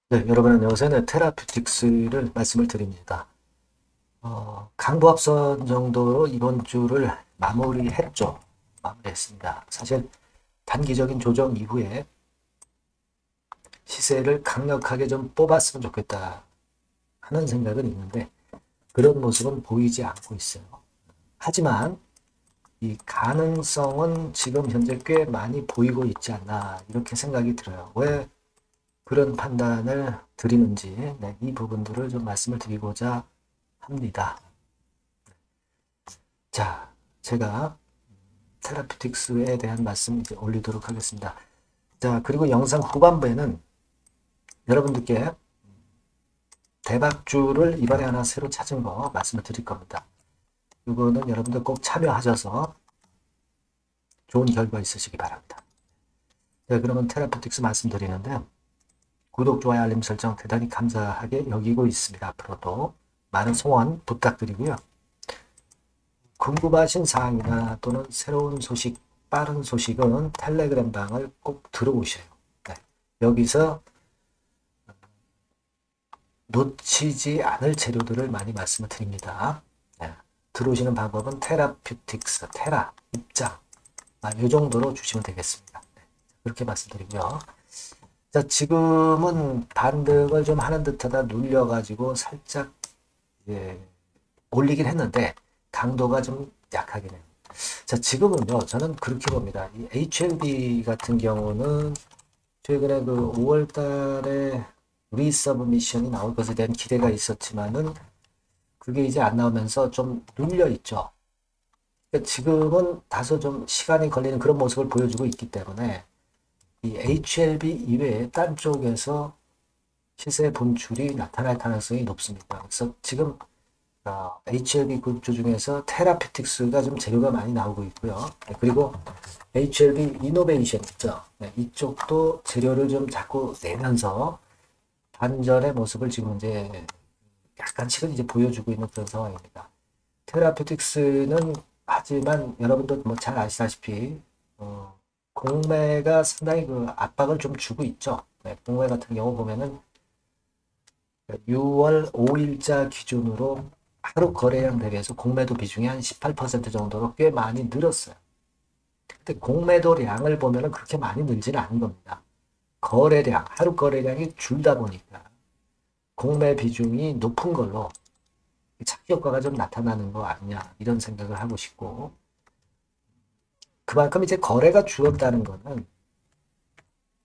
네, 여러분 안녕하세요. 네, 테라퓨틱스를 말씀을 드립니다. 강보합선 정도로 이번 주를 마무리했죠. 마무리했습니다. 사실 단기적인 조정 이후에 시세를 강력하게 좀 뽑았으면 좋겠다 하는 생각은 있는데 그런 모습은 보이지 않고 있어요. 하지만 이 가능성은 지금 현재 꽤 많이 보이고 있지 않나 이렇게 생각이 들어요. 왜 그런 판단을 드리는지 네, 이 부분들을 좀 말씀을 드리고자 합니다. 자, 제가 테라피틱스에 대한 말씀 이제 올리도록 하겠습니다. 자, 그리고 영상 후반부에는 여러분들께 대박주를 이번에 하나 새로 찾은 거 말씀을 드릴 겁니다. 이거는 여러분들 꼭 참여하셔서 좋은 결과 있으시기 바랍니다. 네, 그러면 테라피틱스 말씀드리는데 구독, 좋아요, 알림 설정 대단히 감사하게 여기고 있습니다. 앞으로도 많은 송원 부탁드리고요. 궁금하신 사항이나 또는 새로운 소식, 빠른 소식은 텔레그램 방을 꼭 들어오셔요. 네. 여기서 놓치지 않을 재료들을 많이 말씀을 드립니다. 네. 들어오시는 방법은 테라퓨틱스, 테라, 입장, 이 정도로 주시면 되겠습니다. 네. 그렇게 말씀드리고요. 자, 지금은 반등을 좀 하는 듯하다 눌려가지고 살짝 예, 올리긴 했는데 강도가 좀 약하긴 해요. 자, 지금은요, 저는 그렇게 봅니다. 이 HLB 같은 경우는 최근에 그 5월 달에 리서브미션이 나올 것에 대한 기대가 있었지만은 그게 이제 안 나오면서 좀 눌려 있죠. 그러니까 지금은 다소 좀 시간이 걸리는 그런 모습을 보여주고 있기 때문에 이 HLB 이외에 딴 쪽에서 시세 분출이 나타날 가능성이 높습니다. 그래서 지금 HLB 그룹주 중에서 테라피틱스가 좀 재료가 많이 나오고 있고요. 그리고 HLB 이노베이션 있죠. 네, 이쪽도 재료를 좀 자꾸 내면서 반전의 모습을 지금 이제 약간씩은 이제 보여주고 있는 그런 상황입니다. 테라피틱스는 하지만 여러분도 뭐 잘 아시다시피 공매가 상당히 그 압박을 좀 주고 있죠. 네, 공매 같은 경우 보면은 6월 5일자 기준으로 하루 거래량 대비해서 공매도 비중이 한 18% 정도로 꽤 많이 늘었어요. 근데 공매도량을 보면은 그렇게 많이 늘지는 않은 겁니다. 거래량, 하루 거래량이 줄다 보니까 공매 비중이 높은 걸로 차기 효과가 좀 나타나는 거 아니냐 이런 생각을 하고 싶고 그만큼 이제 거래가 줄었다는 거는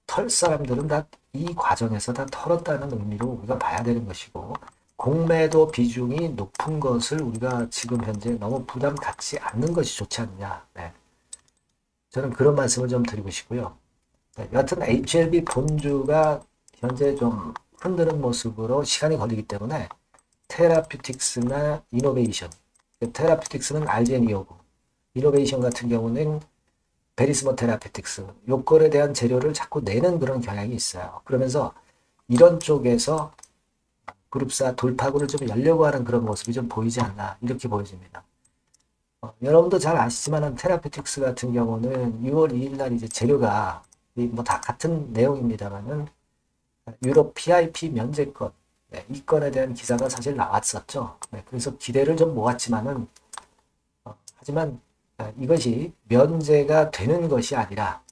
털 사람들은 다 이 과정에서 다 털었다는 의미로 우리가 봐야 되는 것이고 공매도 비중이 높은 것을 우리가 지금 현재 너무 부담 갖지 않는 것이 좋지 않냐. 네. 저는 그런 말씀을 좀 드리고 싶고요. 네. 여하튼 HLB 본주가 현재 좀 흔드는 모습으로 시간이 걸리기 때문에 테라퓨틱스나 이노베이션, 테라퓨틱스는 RGN이오고 이노베이션 같은 경우는 베리스모 테라피틱스 요건에 대한 재료를 자꾸 내는 그런 경향이 있어요. 그러면서 이런 쪽에서 그룹사 돌파구를 좀 열려고 하는 그런 모습이 좀 보이지 않나 이렇게 보여집니다. 여러분도 잘 아시지만 테라피틱스 같은 경우는 6월 2일 날 이제 재료가 뭐 다 같은 내용입니다만은 유럽 PIP 면제권 네, 이 건에 대한 기사가 사실 나왔었죠. 네, 그래서 기대를 좀 모았지만은 하지만 이것이 면제가 되는 것이 아니라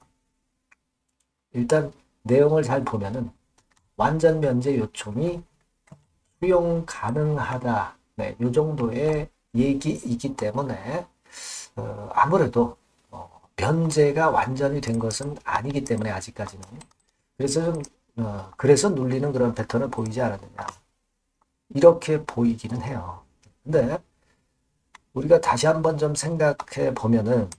일단 내용을 잘 보면은 완전 면제 요청이 수용 가능하다. 네, 이 정도의 얘기이기 때문에 아무래도 면제가 완전히 된 것은 아니기 때문에 아직까지는 그래서 좀 그래서 눌리는 그런 패턴을 보이지 않았느냐 이렇게 보이기는 해요. 근데 우리가 다시 한번 좀 생각해 보면은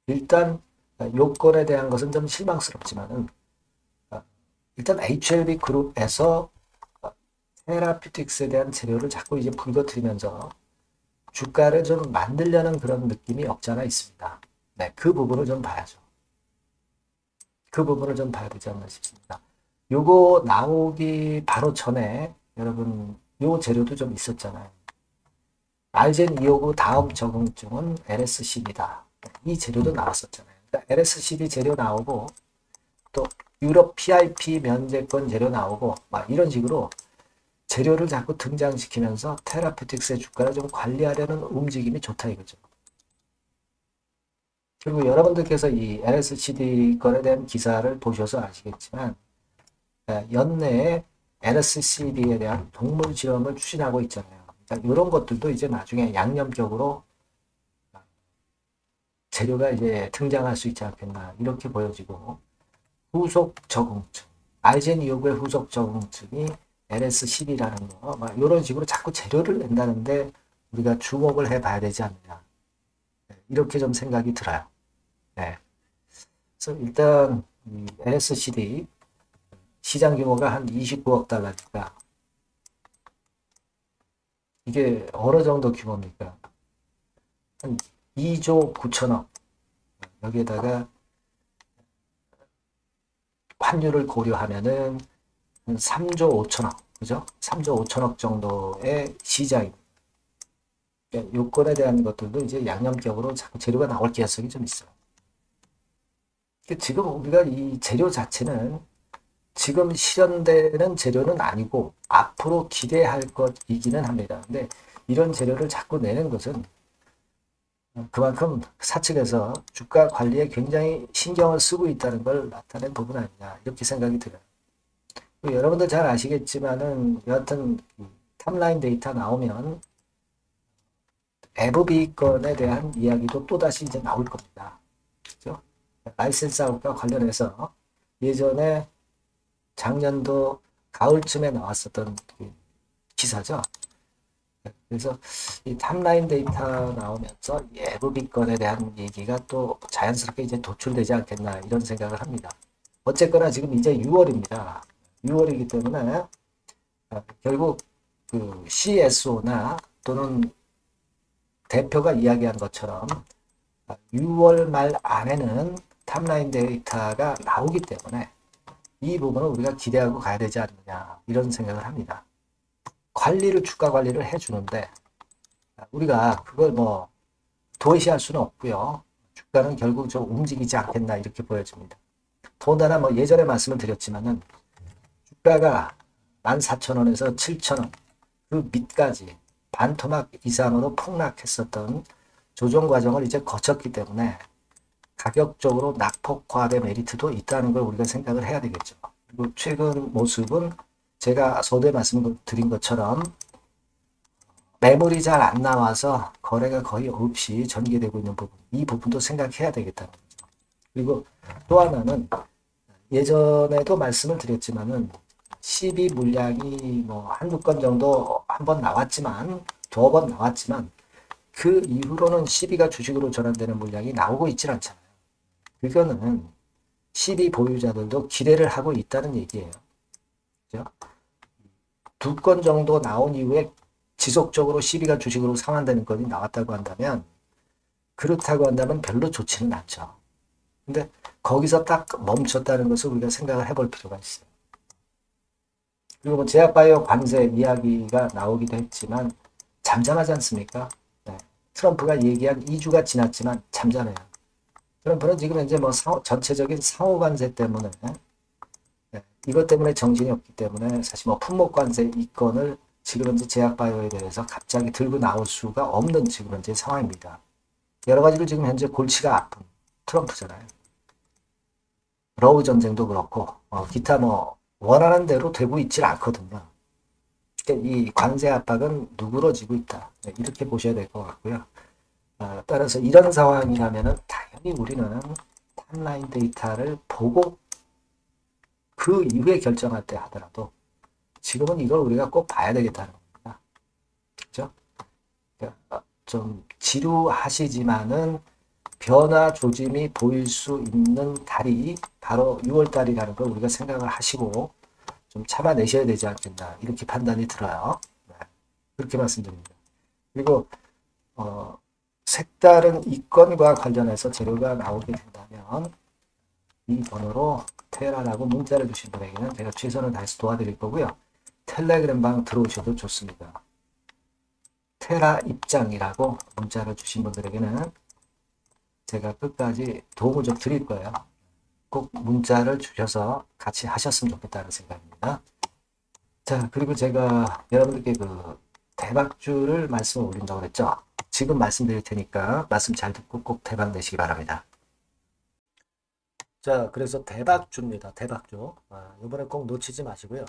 일단 요건에 대한 것은 좀 실망스럽지만은 일단 HLB 그룹에서 테라피틱스에 대한 재료를 자꾸 이제 불거뜨리면서 주가를 좀 만들려는 그런 느낌이 없지 않아 있습니다. 네, 그 부분을 좀 봐야죠. 그 부분을 좀 봐야 되지 않나 싶습니다. 요거 나오기 바로 전에 여러분 요 재료도 좀 있었잖아요. 알젠 259 다음 적응증은 LSCD다. 이 재료도 나왔었잖아요. 그러니까 LSCD 재료 나오고 또 유럽 PIP 면제권 재료 나오고 막 이런 식으로 재료를 자꾸 등장시키면서 테라퓨틱스의 주가를 좀 관리하려는 움직임이 좋다 이거죠. 그리고 여러분들께서 이 LSCD 건에 대한 기사를 보셔서 아시겠지만 연내에 LSCD에 대한 동물 실험을 추진하고 있잖아요. 그러니까 이런 것들도 이제 나중에 양념적으로 재료가 이제 등장할 수 있지 않겠나 이렇게 보여지고 후속 적응증, 알젠 이후의 후속 적응증이 LS12라는 거, 막 이런 식으로 자꾸 재료를 낸다는데 우리가 주목을 해봐야 되지 않느냐 이렇게 좀 생각이 들어요. 네. 그래서 일단 LSCD 시장 규모가 한 29억 달러니까 이게 어느 정도 규모입니까? 한 2조 9천억 여기에다가 환율을 고려하면은 3조 5천억 그죠? 3조 5천억 정도의 시장입니다. 요건에 대한 것들도 이제 양념격으로 자꾸 재료가 나올 가능성이 좀 있어요. 지금 우리가 이 재료 자체는 지금 실현되는 재료는 아니고 앞으로 기대할 것이기는 합니다. 근데 이런 재료를 자꾸 내는 것은 그만큼 사측에서 주가 관리에 굉장히 신경을 쓰고 있다는 걸 나타낸 부분 아니냐 이렇게 생각이 들어요. 여러분들 잘 아시겠지만은 여하튼 탑라인 데이터 나오면 FB건에 대한 이야기도 또다시 이제 나올 겁니다. 그죠? 라이센스 아웃과 관련해서 예전에 작년도 가을쯤에 나왔었던 기사죠. 그래서 이 탑라인 데이터 나오면서 FB건에 대한 얘기가 또 자연스럽게 이제 도출되지 않겠나 이런 생각을 합니다. 어쨌거나 지금 이제 6월입니다. 6월이기 때문에 결국 그 CSO나 또는 대표가 이야기한 것처럼 6월 말 안에는 탑라인 데이터가 나오기 때문에 이 부분을 우리가 기대하고 가야 되지 않느냐 이런 생각을 합니다. 주가 관리를 해주는데 우리가 그걸 뭐 도외시할 수는 없고요. 주가는 결국 좀 움직이지 않겠나 이렇게 보여집니다. 더군다나 뭐 예전에 말씀을 드렸지만은 주가가 14,000원에서 7,000원 그 밑까지 반토막 이상으로 폭락했었던 조정 과정을 이제 거쳤기 때문에 가격적으로 낙폭과의 메리트도 있다는 걸 우리가 생각을 해야 되겠죠. 그리고 최근 모습은 제가 서두에 말씀드린 것처럼 매물이 잘 안 나와서 거래가 거의 없이 전개되고 있는 부분, 이 부분도 생각해야 되겠다는 거죠. 그리고 또 하나는 예전에도 말씀을 드렸지만은 12 물량이 뭐 한두 건 정도 한 번 나왔지만 두어 번 나왔지만 그 이후로는 12가 주식으로 전환되는 물량이 나오고 있질 않잖아요. 그거는 12 보유자들도 기대를 하고 있다는 얘기예요. 그죠? 두 건 정도 나온 이후에 지속적으로 12가 주식으로 상환되는 건이 나왔다고 한다면 그렇다고 한다면 별로 좋지는 않죠. 근데 거기서 딱 멈췄다는 것을 우리가 생각을 해볼 필요가 있어요. 그리고 뭐 제약바이오 관세 이야기가 나오기도 했지만 잠잠하지 않습니까? 네. 트럼프가 얘기한 2주가 지났지만 잠잠해요. 트럼프는 지금 이제 뭐 전체적인 상호 관세 때문에 이것 때문에 정신이 없기 때문에 사실 뭐 품목 관세 이권을 지금 현재 제약바이오에 대해서 갑자기 들고 나올 수가 없는 지금 현재 상황입니다. 여러 가지로 지금 현재 골치가 아픈 트럼프잖아요. 러우 전쟁도 그렇고 기타 뭐 원하는 대로 되고 있질 않거든요. 그러니까 이 관세 압박은 누그러지고 있다. 이렇게 보셔야 될 것 같고요. 따라서 이런 상황이라면 당연히 우리는 탑라인 데이터를 보고 그 이후에 결정할 때 하더라도 지금은 이걸 우리가 꼭 봐야 되겠다는 겁니다. 그렇죠? 그러니까 좀 지루하시지만은 변화 조짐이 보일 수 있는 달이 바로 6월달이라는 걸 우리가 생각을 하시고 좀 참아내셔야 되지 않겠나 이렇게 판단이 들어요. 네, 그렇게 말씀드립니다. 그리고 색다른 이건과 관련해서 재료가 나오게 된다면 이 번호로 테라라고 문자를 주신 분에게는 제가 최선을 다해서 도와드릴 거고요. 텔레그램 방 들어오셔도 좋습니다. 테라 입장이라고 문자를 주신 분들에게는 제가 끝까지 도움을 좀 드릴 거예요. 꼭 문자를 주셔서 같이 하셨으면 좋겠다는 생각입니다. 자, 그리고 제가 여러분들께 그 대박주를 말씀을 올린다고 그랬죠. 지금 말씀드릴 테니까 말씀 잘 듣고 꼭 대박 내시기 바랍니다. 자, 그래서 대박주입니다. 대박주. 이번에 꼭 놓치지 마시고요.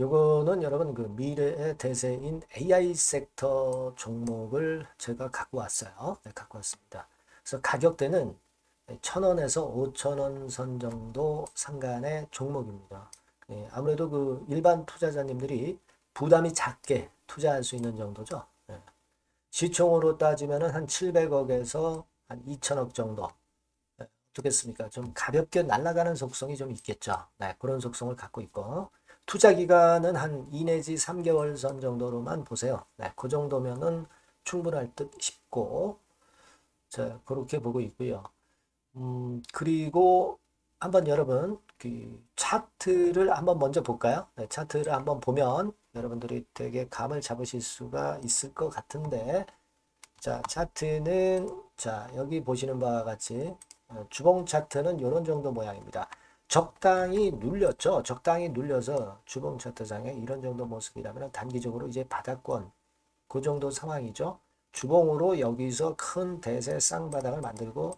요거는 여러분 그 미래의 대세인 AI 섹터 종목을 제가 갖고 왔어요. 네, 갖고 왔습니다. 그래서 가격대는 1,000원에서 5,000원 선 정도 상간의 종목입니다. 예, 아무래도 그 일반 투자자님들이 부담이 작게 투자할 수 있는 정도죠. 예. 시총으로 따지면 한 700억에서 한 2천억 정도. 예, 어떻겠습니까? 좀 가볍게 날아가는 속성이 좀 있겠죠. 네, 그런 속성을 갖고 있고. 투자 기간은 한 2 내지 3개월 선 정도로만 보세요. 네, 그 정도면은 충분할 듯 싶고, 자, 그렇게 보고 있고요. 그리고 한번 여러분, 그 차트를 한번 먼저 볼까요? 네, 차트를 한번 보면 여러분들이 되게 감을 잡으실 수가 있을 것 같은데, 자, 차트는, 자, 여기 보시는 바와 같이, 주봉 차트는 이런 정도 모양입니다. 적당히 눌렸죠. 적당히 눌려서 주봉 차트상에 이런 정도 모습이라면 단기적으로 이제 바닥권 그 정도 상황이죠. 주봉으로 여기서 큰 대세 쌍바닥을 만들고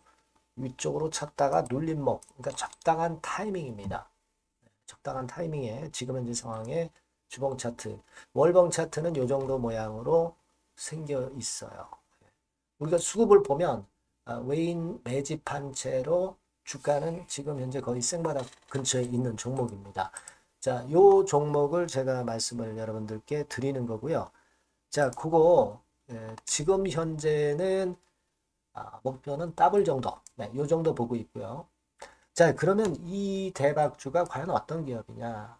위쪽으로 쳤다가 눌림목, 그러니까 적당한 타이밍입니다. 적당한 타이밍에 지금 현재 상황에 주봉 차트, 월봉 차트는 이 정도 모양으로 생겨 있어요. 우리가 수급을 보면 외인 매집한 채로 주가는 지금 현재 거의 생바닥 근처에 있는 종목입니다. 자, 요 종목을 제가 말씀을 여러분들께 드리는 거고요. 자, 그거 지금 현재는 목표는 더블 정도, 네, 요 정도 보고 있고요. 자, 그러면 이 대박주가 과연 어떤 기업이냐?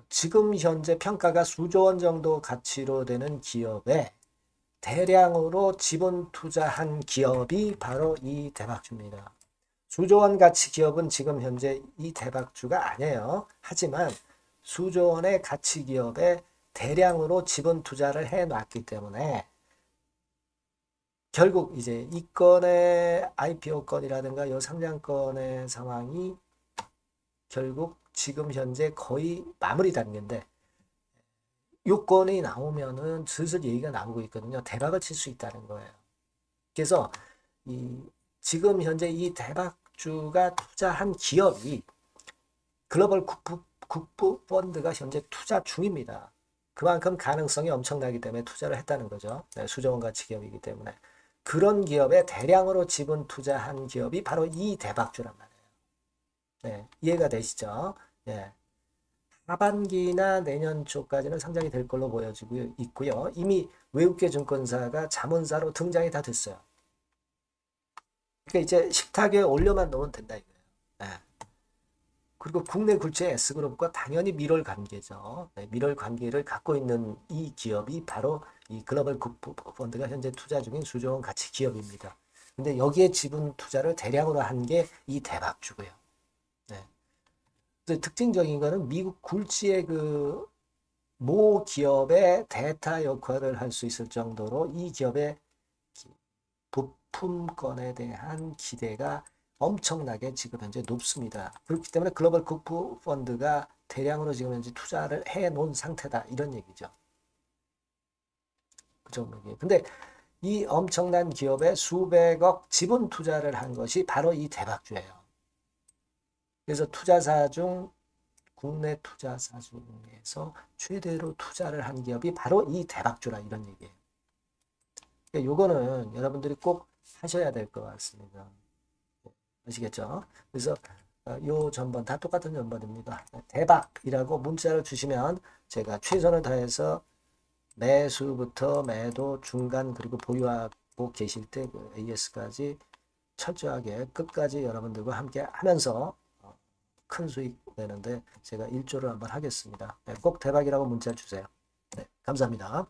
지금 현재 평가가 수조 원 정도 가치로 되는 기업에 대량으로 지분 투자한 기업이 바로 이 대박주입니다. 수조 원 가치 기업은 지금 현재 이 대박주가 아니에요. 하지만 수조 원의 가치 기업에 대량으로 지분 투자를 해 놨기 때문에 결국 이제 이 건의 IPO 건이라든가 이 상장건의 상황이 결국 지금 현재 거의 마무리 단계인데 요건이 나오면은 슬슬 얘기가 나오고 있거든요. 대박을 칠 수 있다는 거예요. 그래서 지금 현재 이 대박주가 투자한 기업이 글로벌 국부 펀드가 현재 투자 중입니다. 그만큼 가능성이 엄청나기 때문에 투자를 했다는 거죠. 네, 수조원 가치 기업이기 때문에. 그런 기업에 대량으로 지분 투자한 기업이 바로 이 대박주란 말이에요. 네, 이해가 되시죠? 네. 하반기나 내년 초까지는 상장이 될 걸로 보여지고 있고요. 이미 외국계 증권사가 자문사로 등장이 다 됐어요. 그러니까 이제 식탁에 올려만 놓으면 된다 이거예요. 네. 그리고 국내 굴지의 S그룹과 당연히 밀월 관계죠. 네, 밀월 관계를 갖고 있는 이 기업이 바로 이 글로벌 국부 펀드가 현재 투자 중인 수조원 가치 기업입니다. 근데 여기에 지분 투자를 대량으로 한 게 이 대박주고요. 네. 특징적인 거는 미국 굴지의 그 모 기업의 대타 역할을 할 수 있을 정도로 이 기업의 부품권에 대한 기대가 엄청나게 지금 현재 높습니다. 그렇기 때문에 글로벌 국부 펀드가 대량으로 지금 현재 투자를 해 놓은 상태다. 이런 얘기죠. 그 종목이. 근데 이 엄청난 기업에 수백억 지분 투자를 한 것이 바로 이 대박주예요. 그래서 투자사 중 국내 투자사 중에서 최대로 투자를 한 기업이 바로 이 대박주라 이런 얘기예요. 그러니까 요거는 여러분들이 꼭 하셔야 될 것 같습니다. 아시겠죠? 그래서 요 전번 다 똑같은 전번입니다. 대박이라고 문자를 주시면 제가 최선을 다해서 매수부터 매도 중간 그리고 보유하고 계실 때 그 AS까지 철저하게 끝까지 여러분들과 함께 하면서 큰 수익 내는데 제가 일조를 한번 하겠습니다. 네, 꼭 대박이라고 문자 주세요. 네, 감사합니다.